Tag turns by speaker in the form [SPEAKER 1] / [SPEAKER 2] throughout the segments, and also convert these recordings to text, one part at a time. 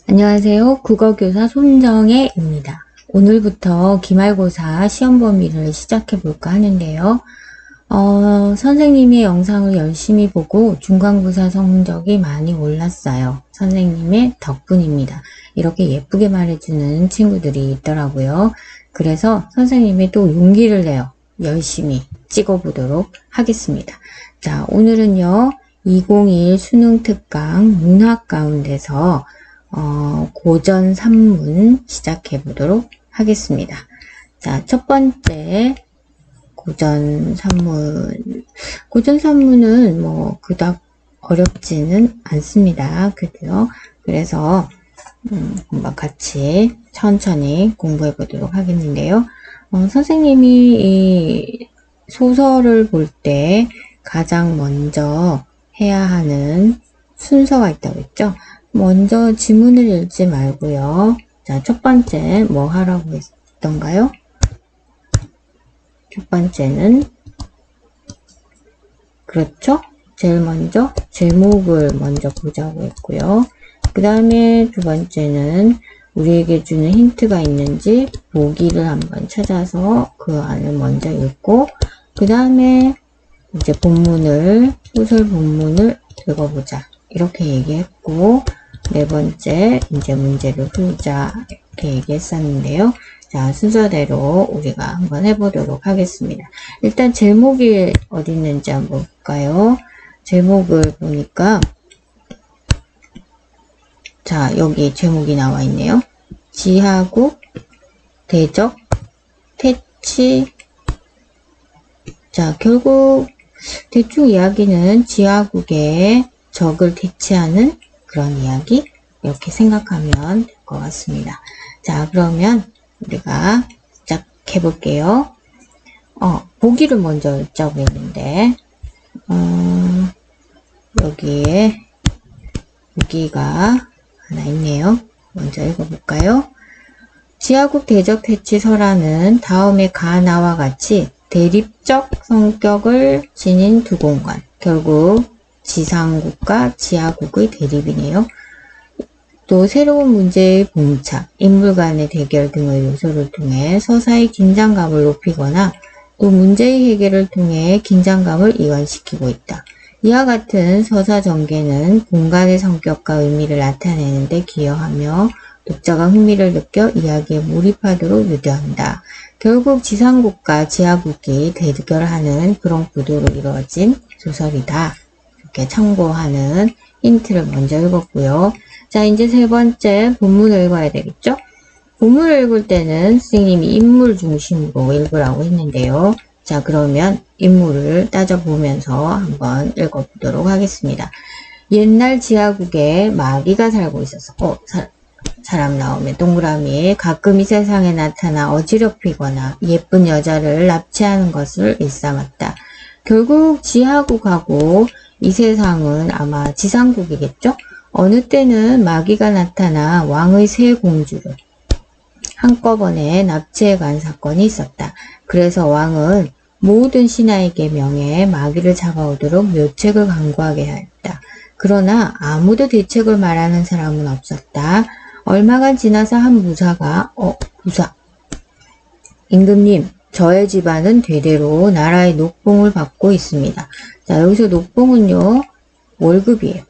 [SPEAKER 1] 안녕하세요. 국어교사 손정혜입니다. 오늘부터 기말고사 시험 범위를 시작해 볼까 하는데요. 선생님의 영상을 열심히 보고 중간고사 성적이 많이 올랐어요. 선생님의 덕분입니다. 이렇게 예쁘게 말해주는 친구들이 있더라고요. 그래서 선생님이 또 용기를 내어 열심히 찍어보도록 하겠습니다. 자, 오늘은요. 2021 수능 특강 문학 가운데서 고전 3문 시작해 보도록 하겠습니다. 자, 첫 번째 고전 3문. 고전 3문은 뭐 그닥 어렵지는 않습니다. 그죠? 그래서 한번 같이 천천히 공부해 보도록 하겠는데요. 선생님이 이 소설을 볼 때 가장 먼저 해야 하는 순서가 있다고 했죠? 먼저 지문을 읽지 말고요. 자, 첫 번째 뭐 하라고 했던가요? 첫 번째는 그렇죠? 제일 먼저 제목을 먼저 보자고 했고요. 그 다음에 두 번째는 우리에게 주는 힌트가 있는지 보기를 한번 찾아서 그 안을 먼저 읽고 그 다음에 이제 본문을 소설 본문을 읽어보자 이렇게 얘기했고 네 번째 이제 문제를 풀자 이렇게 얘기했었는데요. 자, 순서대로 우리가 한번 해보도록 하겠습니다. 일단 제목이 어디 있는지 한번 볼까요? 제목을 보니까 자, 여기 제목이 나와 있네요. 지하국, 대적, 퇴치. 자, 결국 대충 이야기는 지하국의 적을 대치하는 그런 이야기 이렇게 생각하면 될 것 같습니다. 자, 그러면 우리가 시작해 볼게요. 보기를 먼저 읽자고 했는데 여기에 보기가 하나 있네요. 먼저 읽어볼까요? 지하국 대적 퇴치 설화는 다음의 가나와 같이 대립적 성격을 지닌 두 공간, 결국 지상국과 지하국의 대립이네요. 또 새로운 문제의 봉착, 인물 간의 대결 등의 요소를 통해 서사의 긴장감을 높이거나 또 문제의 해결을 통해 긴장감을 이완시키고 있다. 이와 같은 서사 전개는 공간의 성격과 의미를 나타내는 데 기여하며 독자가 흥미를 느껴 이야기에 몰입하도록 유도한다. 결국 지상국과 지하국이 대결하는 그런 구도로 이루어진 소설이다. 이렇게 참고하는 힌트를 먼저 읽었고요. 자, 이제 세 번째 본문을 읽어야 되겠죠? 본문을 읽을 때는 선생님이 인물 중심으로 읽으라고 했는데요. 자, 그러면 인물을 따져보면서 한번 읽어보도록 하겠습니다. 옛날 지하국에 마귀가 살고 있었어. 사람 나오면 동그라미. 가끔 이 세상에 나타나 어지럽히거나 예쁜 여자를 납치하는 것을 일삼았다. 결국 지하국하고 이 세상은 아마 지상국이겠죠? 어느 때는 마귀가 나타나 왕의 세 공주를 한꺼번에 납치해 간 사건이 있었다. 그래서 왕은 모든 신하에게 명해 마귀를 잡아오도록 묘책을 강구하게 하였다. 그러나 아무도 대책을 말하는 사람은 없었다. 얼마간 지나서 한 부사가 부사 임금님, 저의 집안은 대대로 나라의 녹봉을 받고 있습니다. 자, 여기서 녹봉은요 월급이에요.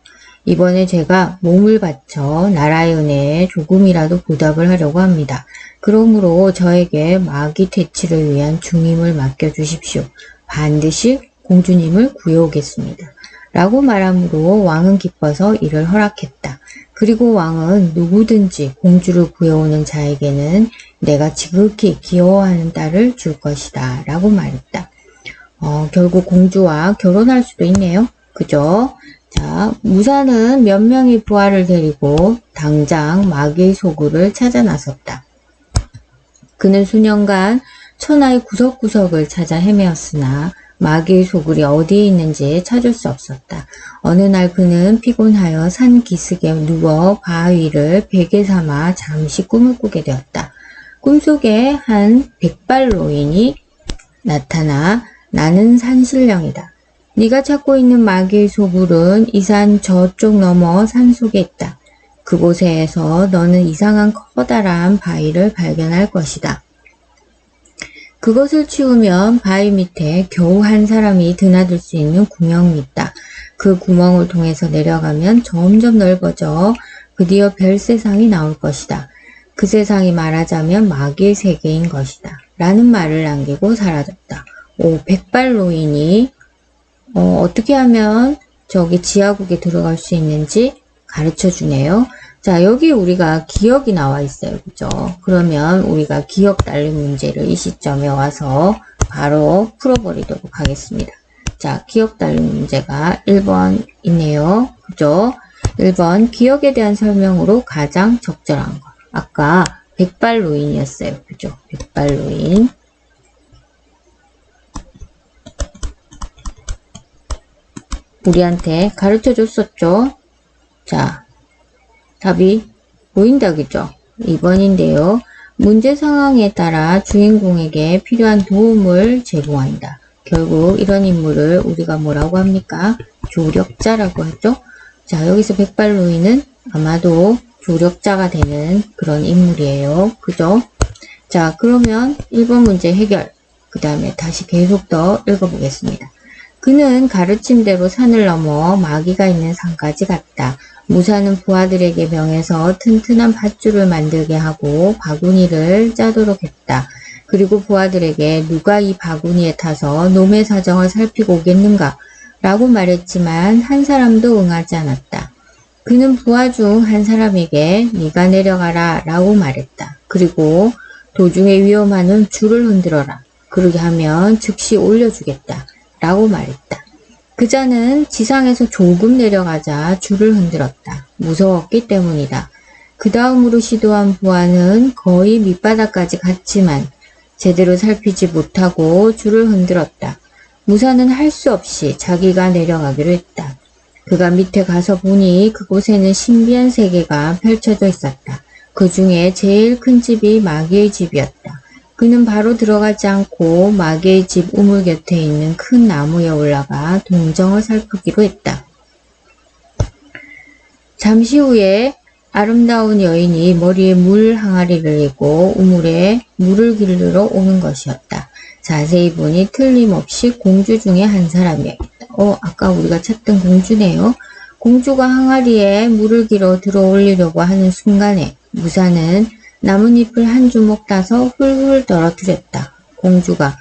[SPEAKER 1] 이번에 제가 몸을 바쳐 나라의 은혜에 조금이라도 보답을 하려고 합니다. 그러므로 저에게 마귀 퇴치를 위한 중임을 맡겨주십시오. 반드시 공주님을 구해오겠습니다. 라고 말함으로 왕은 기뻐서 이를 허락했다. 그리고 왕은 누구든지 공주를 구해오는 자에게는 내가 지극히 귀여워하는 딸을 줄 것이다. 라고 말했다. 결국 공주와 결혼할 수도 있네요. 그죠? 자, 무사는 몇 명의 부하를 데리고 당장 마귀의 소굴을 찾아 나섰다. 그는 수년간 천하의 구석구석을 찾아 헤매었으나 마귀의 소굴이 어디에 있는지 찾을 수 없었다. 어느 날 그는 피곤하여 산 기슭에 누워 바위를 베개 삼아 잠시 꿈을 꾸게 되었다. 꿈속에 한 백발노인이 나타나 나는 산신령이다. 네가 찾고 있는 마귀의 소굴은 이 산 저쪽 너머 산속에 있다. 그곳에서 너는 이상한 커다란 바위를 발견할 것이다. 그것을 치우면 바위 밑에 겨우 한 사람이 드나들 수 있는 구멍이 있다. 그 구멍을 통해서 내려가면 점점 넓어져 드디어 별 세상이 나올 것이다. 그 세상이 말하자면 마귀의 세계인 것이다. 라는 말을 남기고 사라졌다. 백발노인이 어떻게 하면 저기 지하국에 들어갈 수 있는지 가르쳐 주네요. 자, 여기 우리가 기억이 나와 있어요. 그죠? 그러면 우리가 기억 달린 문제를 이 시점에 와서 바로 풀어버리도록 하겠습니다. 자, 기억 달린 문제가 1번 있네요. 그죠? 1번 기억에 대한 설명으로 가장 적절한 것. 아까 백발노인이었어요. 그죠? 백발노인. 우리한테 가르쳐 줬었죠? 자, 답이 보인다. 그죠? 2번인데요. 문제 상황에 따라 주인공에게 필요한 도움을 제공한다. 결국 이런 인물을 우리가 뭐라고 합니까? 조력자라고 하죠? 자, 여기서 백발노인은 아마도 조력자가 되는 그런 인물이에요. 그죠? 자, 그러면 1번 문제 해결. 그 다음에 다시 계속 더 읽어보겠습니다. 그는 가르침대로 산을 넘어 마귀가 있는 산까지 갔다. 무사는 부하들에게 명해서 튼튼한 밧줄을 만들게 하고 바구니를 짜도록 했다. 그리고 부하들에게 누가 이 바구니에 타서 놈의 사정을 살피고 오겠는가? 라고 말했지만 한 사람도 응하지 않았다. 그는 부하 중 한 사람에게 네가 내려가라 라고 말했다. 그리고 도중에 위험하는 줄을 흔들어라. 그러게 하면 즉시 올려주겠다. 라고 말했다. 그자는 지상에서 조금 내려가자 줄을 흔들었다. 무서웠기 때문이다. 그 다음으로 시도한 부하는 거의 밑바닥까지 갔지만 제대로 살피지 못하고 줄을 흔들었다. 무사는 할 수 없이 자기가 내려가기로 했다. 그가 밑에 가서 보니 그곳에는 신비한 세계가 펼쳐져 있었다. 그 중에 제일 큰 집이 마귀의 집이었다. 그는 바로 들어가지 않고 마귀의 집 우물 곁에 있는 큰 나무에 올라가 동정을 살피기로 했다. 잠시 후에 아름다운 여인이 머리에 물 항아리를 이고 우물에 물을 기르러 오는 것이었다. 자세히 보니 틀림없이 공주 중에 한 사람이었다. 아까 우리가 찾던 공주네요. 공주가 항아리에 물을 길어 들어 올리려고 하는 순간에 무사는 나뭇잎을 한 주먹 따서 훌훌 떨어뜨렸다. 공주가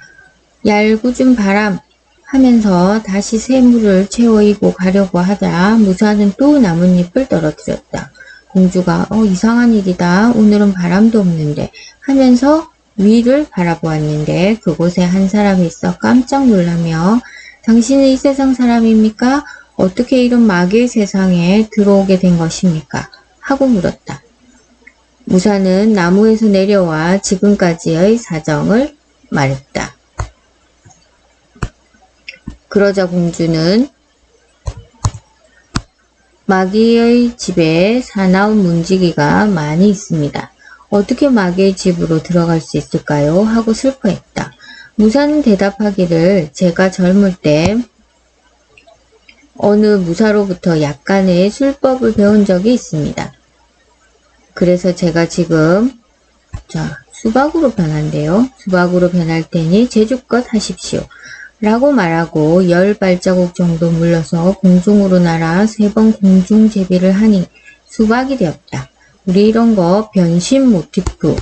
[SPEAKER 1] 얄궂은 바람 하면서 다시 새물을 채워이고 가려고 하자 무사는 또 나뭇잎을 떨어뜨렸다. 공주가 이상한 일이다. 오늘은 바람도 없는데 하면서 위를 바라보았는데 그곳에 한 사람이 있어 깜짝 놀라며 당신은 이 세상 사람입니까? 어떻게 이런 마귀의 세상에 들어오게 된 것입니까? 하고 물었다. 무사는 나무에서 내려와 지금까지의 사정을 말했다. 그러자 공주는 마귀의 집에 사나운 문지기가 많이 있습니다. 어떻게 마귀의 집으로 들어갈 수 있을까요? 하고 슬퍼했다. 무사는 대답하기를 제가 젊을 때 어느 무사로부터 약간의 술법을 배운 적이 있습니다. 그래서 제가 지금 수박으로 변한대요. 수박으로 변할 테니 제주껏 하십시오. 라고 말하고 10발자국 정도 물러서 공중으로 날아 3번 공중제비를 하니 수박이 되었다. 우리 이런 거 변신 모티프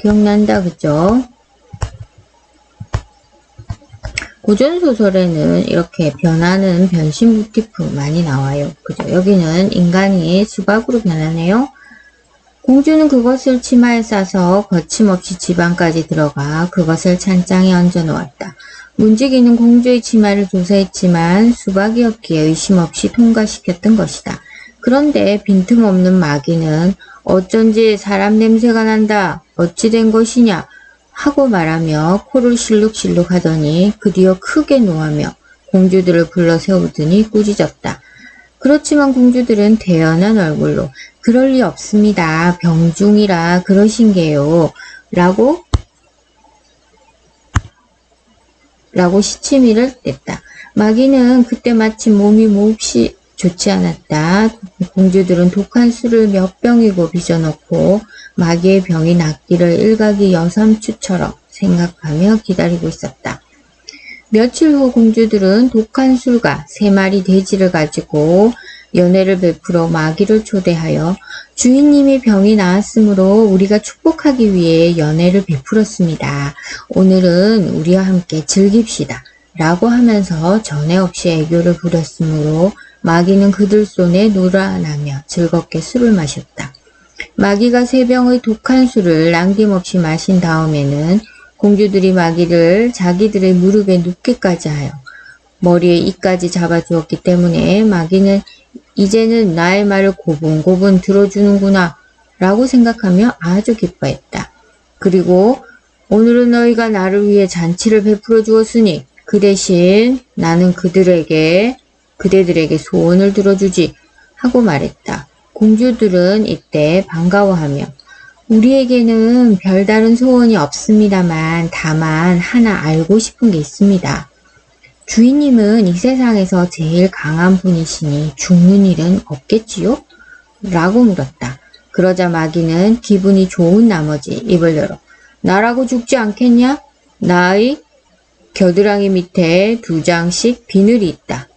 [SPEAKER 1] 기억난다. 그죠? 고전소설에는 이렇게 변하는 변신 모티프 많이 나와요. 그죠? 여기는 인간이 수박으로 변하네요. 공주는 그것을 치마에 싸서 거침없이 집안까지 들어가 그것을 찬장에 얹어 놓았다. 문지기는 공주의 치마를 조사했지만 수박이었기에 의심 없이 통과시켰던 것이다. 그런데 빈틈없는 마귀는 어쩐지 사람 냄새가 난다. 어찌 된 것이냐 하고 말하며 코를 실룩실룩 하더니 그뒤어 크게 노하며 공주들을 불러 세우더니 꾸짖었다. 그렇지만 공주들은 태연한 얼굴로 그럴 리 없습니다. 병중이라 그러신 게요. 라고 시치미를 냈다. 마귀는 그때 마침 몸이 몹시 좋지 않았다. 공주들은 독한 술을 몇 병이고 빚어넣고 마귀의 병이 낫기를 일각이 여삼추처럼 생각하며 기다리고 있었다. 며칠 후 공주들은 독한 술과 3마리 돼지를 가지고 연회를 베풀어 마귀를 초대하여 주인님이 병이 나았으므로 우리가 축복하기 위해 연회를 베풀었습니다. 오늘은 우리와 함께 즐깁시다. 라고 하면서 전에 없이 애교를 부렸으므로 마귀는 그들 손에 놀아나며 즐겁게 술을 마셨다. 마귀가 3병의 독한 술을 남김없이 마신 다음에는 공주들이 마귀를 자기들의 무릎에 눕기까지 하여 머리에 이까지 잡아주었기 때문에 마귀는 이제는 나의 말을 고분고분 들어주는구나 라고 생각하며 아주 기뻐했다. 그리고 오늘은 너희가 나를 위해 잔치를 베풀어 주었으니 그 대신 나는 그대들에게 소원을 들어주지 하고 말했다. 공주들은 이때 반가워하며 우리에게는 별다른 소원이 없습니다만 다만 하나 알고 싶은 게 있습니다. 주인님은 이 세상에서 제일 강한 분이시니 죽는 일은 없겠지요? 라고 물었다. 그러자 마귀는 기분이 좋은 나머지 입을 열어 나라고 죽지 않겠냐? 나의 겨드랑이 밑에 2장씩 비늘이 있다.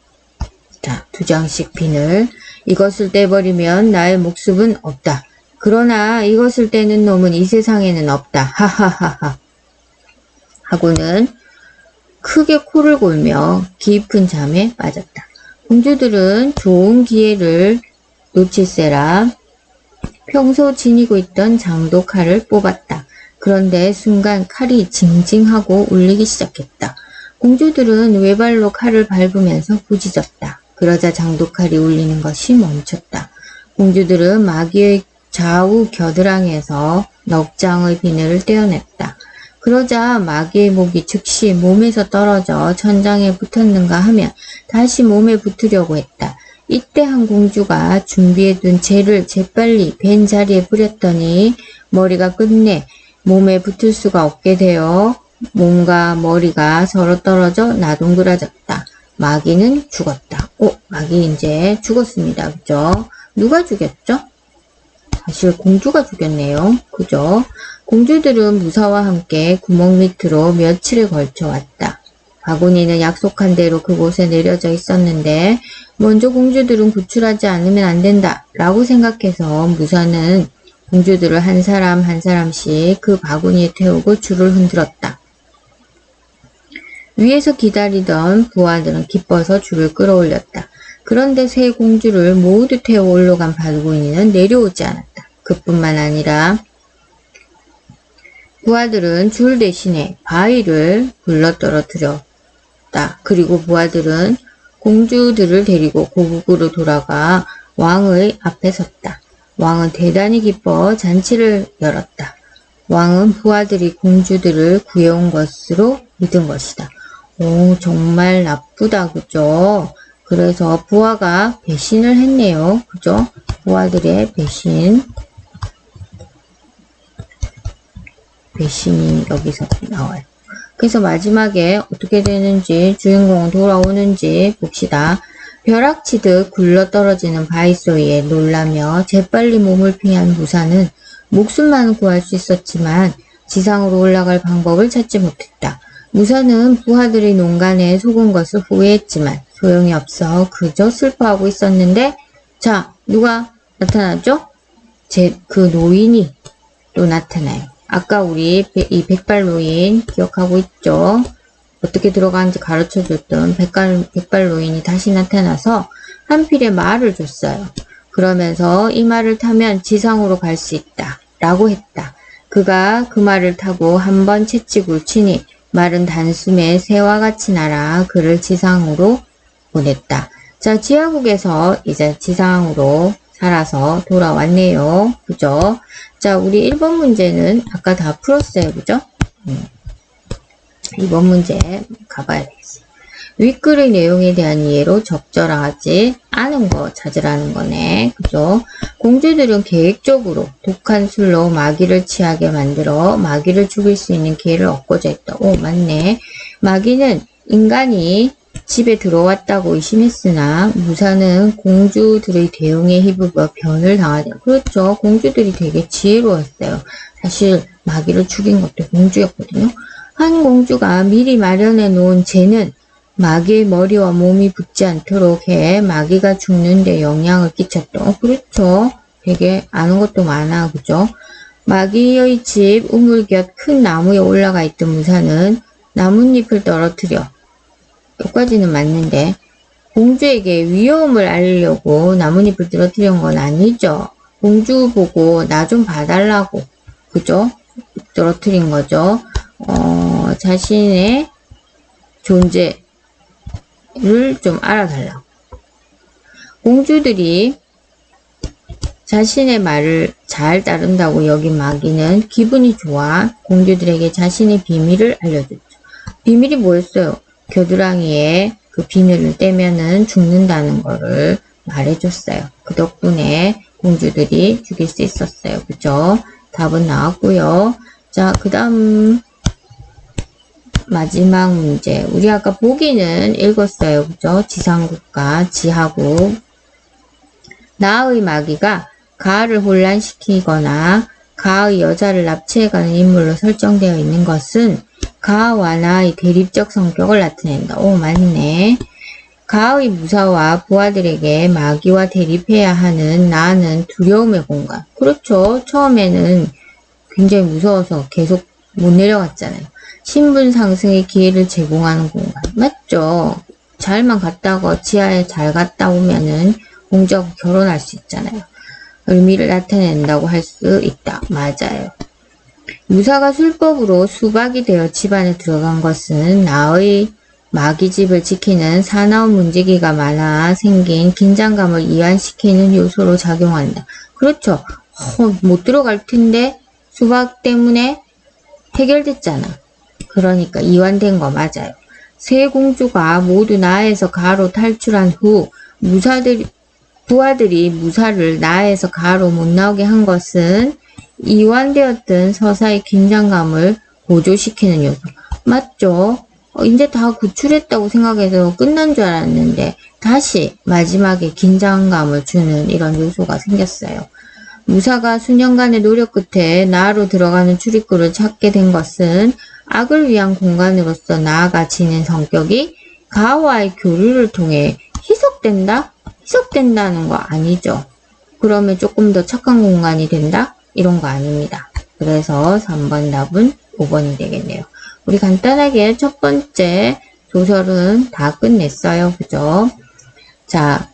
[SPEAKER 1] 자, 2장씩 비늘. 이것을 떼버리면 나의 목숨은 없다. 그러나 이것을 떼는 놈은 이 세상에는 없다. 하하하하. 하고는 크게 코를 골며 깊은 잠에 빠졌다. 공주들은 좋은 기회를 놓칠세라 평소 지니고 있던 장도 칼을 뽑았다. 그런데 순간 칼이 징징하고 울리기 시작했다. 공주들은 외발로 칼을 밟으면서 부짖었다. 그러자 장도칼이 울리는 것이 멈췄다. 공주들은 마귀의 좌우 겨드랑이에서 넉 장의 비늘을 떼어냈다. 그러자 마귀의 목이 즉시 몸에서 떨어져 천장에 붙었는가 하면 다시 몸에 붙으려고 했다. 이때 한 공주가 준비해둔 재를 재빨리 벤 자리에 뿌렸더니 머리가 끝내 몸에 붙을 수가 없게 되어 몸과 머리가 서로 떨어져 나동그라졌다. 마귀는 죽었다. 마귀 이제 죽었습니다. 그죠? 누가 죽였죠? 사실 공주가 죽였네요. 그죠? 공주들은 무사와 함께 구멍 밑으로 며칠에 걸쳐 왔다. 바구니는 약속한 대로 그곳에 내려져 있었는데 먼저 공주들은 구출하지 않으면 안 된다 라고 생각해서 무사는 공주들을 한 사람 한 사람씩 그 바구니에 태우고 줄을 흔들었다. 위에서 기다리던 부하들은 기뻐서 줄을 끌어올렸다. 그런데 3 공주를 모두 태워 올라간 바구니는 내려오지 않았다. 그뿐만 아니라 부하들은 줄 대신에 바위를 굴러 떨어뜨렸다. 그리고 부하들은 공주들을 데리고 고국으로 돌아가 왕의 앞에 섰다. 왕은 대단히 기뻐 잔치를 열었다. 왕은 부하들이 공주들을 구해온 것으로 믿은 것이다. 정말 나쁘다. 그죠? 그래서 부하가 배신을 했네요. 그죠? 부하들의 배신이 여기서 나와요. 그래서 마지막에 어떻게 되는지 주인공은 돌아오는지 봅시다. 벼락치듯 굴러떨어지는 바위소리에 놀라며 재빨리 몸을 피한 무사는 목숨만 구할 수 있었지만 지상으로 올라갈 방법을 찾지 못했다. 무사는 부하들의 농간에 속은 것을 후회했지만 소용이 없어 그저 슬퍼하고 있었는데 자, 누가 나타났죠? 그 노인이 또 나타나요. 아까 우리 이 백발 노인 기억하고 있죠? 어떻게 들어가는지 가르쳐줬던 백발 노인이 다시 나타나서 한 필의 말을 줬어요. 그러면서 이 말을 타면 지상으로 갈 수 있다 라고 했다. 그가 그 말을 타고 한번 채찍을 치니 말은 단숨에 새와 같이 날아 그를 지상으로 보냈다. 자, 지하국에서 이제 지상으로 살아서 돌아왔네요. 그죠? 자, 우리 1번 문제는 아까 다 풀었어요. 그죠? 2번 문제 가봐야 되겠어요. 윗글의 내용에 대한 이해로 적절하지 않은 거 찾으라는 거네. 그죠? 공주들은 계획적으로 독한 술로 마귀를 취하게 만들어 마귀를 죽일 수 있는 기회를 얻고자 했다. 맞네. 마귀는 인간이 집에 들어왔다고 의심했으나 무사는 공주들의 대응에 힘입어 변을 당하죠. 그렇죠. 공주들이 되게 지혜로웠어요. 사실 마귀를 죽인 것도 공주였거든요. 한 공주가 미리 마련해 놓은 죄는 마귀의 머리와 몸이 붙지 않도록 해 마귀가 죽는데 영향을 끼쳤죠. 그렇죠. 되게 아는 것도 많아. 그죠? 마귀의 집 우물 곁 큰 나무에 올라가 있던 무사는 나뭇잎을 떨어뜨려. 여기까지는 맞는데 공주에게 위험을 알리려고 나뭇잎을 떨어뜨린 건 아니죠. 공주 보고 나 좀 봐달라고. 그죠? 떨어뜨린 거죠. 자신의 존재를 좀 알아달라고. 공주들이 자신의 말을 잘 따른다고 여긴 마귀는 기분이 좋아 공주들에게 자신의 비밀을 알려줬죠. 비밀이 뭐였어요? 겨드랑이에 그 비늘을 떼면은 죽는다는 거를 말해줬어요. 그 덕분에 공주들이 죽일 수 있었어요. 그죠? 답은 나왔고요. 자, 그 다음 마지막 문제. 우리 아까 보기는 읽었어요. 그죠? 지상국가, 지하국. 나의 마귀가 가을 혼란시키거나 가의 여자를 납치해가는 인물로 설정되어 있는 것은 가와 나의 대립적 성격을 나타낸다. 오, 맞네. 가의 무사와 부하들에게 마귀와 대립해야 하는 나는 두려움의 공간. 그렇죠. 처음에는 굉장히 무서워서 계속 못 내려갔잖아요. 신분 상승의 기회를 제공하는 공간. 맞죠? 잘만 갔다가 지하에 잘 갔다 오면은 공주하고 결혼할 수 있잖아요. 의미를 나타낸다고 할 수 있다. 맞아요. 무사가 술법으로 수박이 되어 집안에 들어간 것은 나의 마귀집을 지키는 사나운 문지기가 많아 생긴 긴장감을 이완시키는 요소로 작용한다. 그렇죠. 못 들어갈 텐데 수박 때문에 해결됐잖아. 그러니까 이완된 거 맞아요. 세 공주가 모두 나에서 가로 탈출한 후 부하들이 무사를 나에서 가로 못 나오게 한 것은 이완되었던 서사의 긴장감을 고조시키는 요소. 맞죠? 이제 다 구출했다고 생각해서 끝난 줄 알았는데 다시 마지막에 긴장감을 주는 이런 요소가 생겼어요. 무사가 수년간의 노력 끝에 나로 들어가는 출입구를 찾게 된 것은 악을 위한 공간으로서 나아가지는 성격이 가와의 교류를 통해 희석된다? 희석된다는 거 아니죠. 그러면 조금 더 착한 공간이 된다? 이런 거 아닙니다. 그래서 3번 답은 5번이 되겠네요. 우리 간단하게 첫 번째 소설은 다 끝냈어요. 그죠? 자,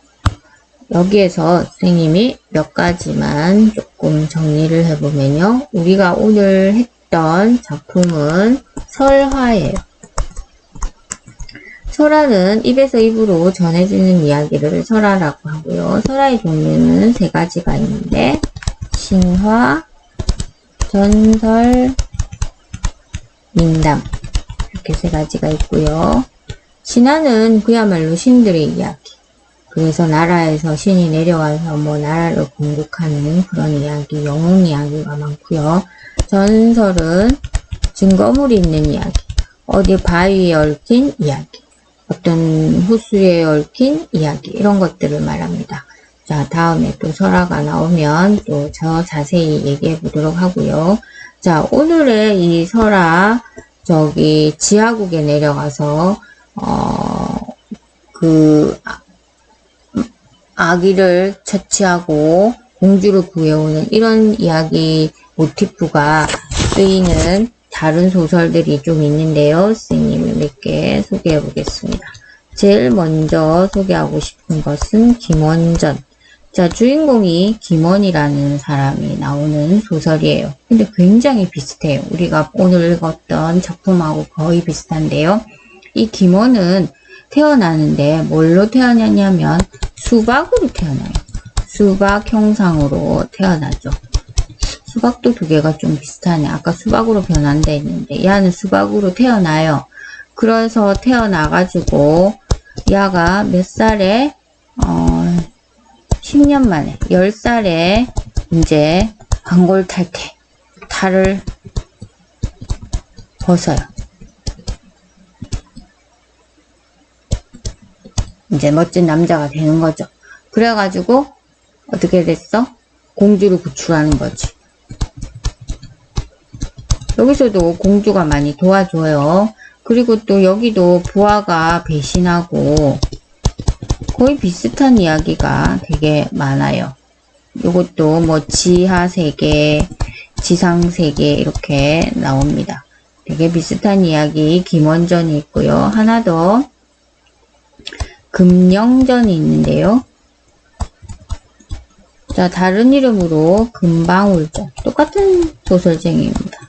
[SPEAKER 1] 여기에서 선생님이 몇 가지만 조금 정리를 해보면요. 우리가 오늘 했던 작품은 설화예요. 설화는 입에서 입으로 전해지는 이야기를 설화라고 하고요. 설화의 종류는 세 가지가 있는데 신화, 전설, 민담 이렇게 세 가지가 있고요. 신화는 그야말로 신들의 이야기. 그래서 나라에서 신이 내려와서 뭐 나라를 공격하는 그런 이야기, 영웅 이야기가 많고요. 전설은 증거물이 있는 이야기, 어디 바위에 얽힌 이야기, 어떤 호수에 얽힌 이야기 이런 것들을 말합니다. 자, 다음에 또 설화가 나오면 또 더 자세히 얘기해 보도록 하고요. 자, 오늘의 이 설화 저기 지하국에 내려가서 아기를 처치하고 공주를 구해오는 이런 이야기 모티프가 쓰이는 다른 소설들이 좀 있는데요. 선생님이 몇 개 소개해 보겠습니다. 제일 먼저 소개하고 싶은 것은 김원전. 자, 주인공이 김원이라는 사람이 나오는 소설이에요. 근데 굉장히 비슷해요. 우리가 오늘 읽었던 작품하고 거의 비슷한데요. 이 김원은 태어나는데 뭘로 태어나냐면 수박으로 태어나요. 수박 형상으로 태어나죠. 수박도 두 개가 좀 비슷하네. 아까 수박으로 변한다 했는데 얘는 수박으로 태어나요. 그래서 태어나가지고 얘가 몇 살에 10년 만에 10살에 이제 방골탈태 탈을 벗어요. 이제 멋진 남자가 되는 거죠. 그래가지고 어떻게 됐어? 공주를 구출하는 거지. 여기서도 공주가 많이 도와줘요. 그리고 또 여기도 부하가 배신하고 거의 비슷한 이야기가 되게 많아요. 이것도 뭐 지하 세계, 지상 세계 이렇게 나옵니다. 되게 비슷한 이야기 김원전이 있고요. 하나 더 금영전이 있는데요. 자, 다른 이름으로 금방울전. 똑같은 소설쟁이입니다.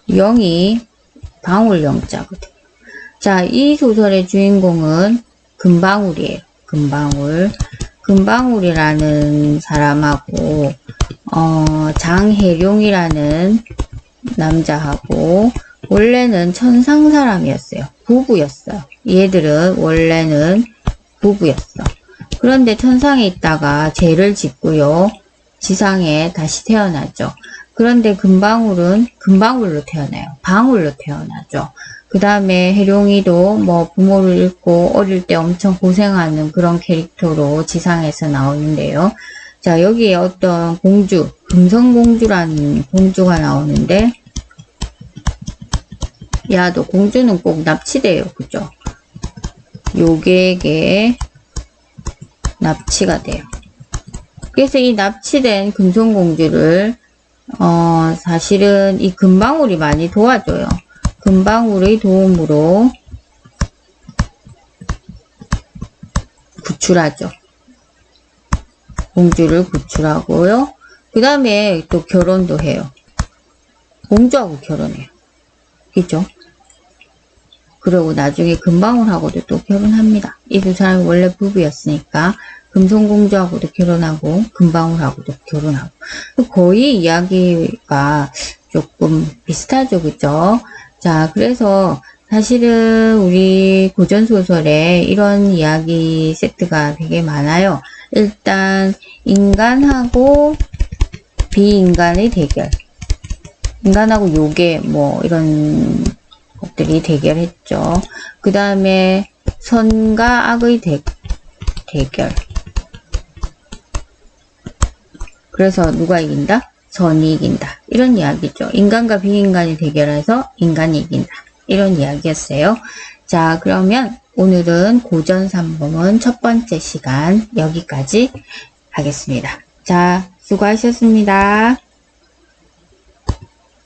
[SPEAKER 1] 영이 방울 영자거든요. 자, 이 소설의 주인공은 금방울이에요. 금방울. 금방울이라는 사람하고 장혜룡이라는 남자하고 원래는 천상 사람이었어요. 부부였어요. 얘들은 원래는 부부였어. 그런데 천상에 있다가 죄를 짓고요. 지상에 다시 태어나죠. 그런데 금방울은 금방울로 태어나요. 방울로 태어나죠. 그 다음에 혜룡이도 뭐 부모를 잃고 어릴 때 엄청 고생하는 그런 캐릭터로 지상에서 나오는데요. 자, 여기에 어떤 공주, 금성공주라는 공주가 나오는데, 야, 너 공주는 꼭 납치돼요. 그죠? 요괴에게 납치가 돼요. 그래서 이 납치된 금성공주를 사실은 이 금방울이 많이 도와줘요. 금방울의 도움으로 구출하죠. 공주를 구출하고요. 그 다음에 또 결혼도 해요. 공주하고 결혼해요. 그죠? 그리고 나중에 금방울하고도 또 결혼합니다. 이 두 사람이 원래 부부였으니까 금송공주하고도 결혼하고 금방울하고도 결혼하고 거의 이야기가 조금 비슷하죠. 그죠? 자, 그래서 사실은 우리 고전소설에 이런 이야기 세트가 되게 많아요. 일단 인간하고 비인간의 대결, 인간하고 요괴 뭐 이런 것들이 대결했죠. 그 다음에 선과 악의 대결. 그래서 누가 이긴다? 선이 이긴다. 이런 이야기죠. 인간과 비인간이 대결해서 인간이 이긴다. 이런 이야기였어요. 자, 그러면 오늘은 고전 3범은 첫 번째 시간 여기까지 하겠습니다. 자, 수고하셨습니다.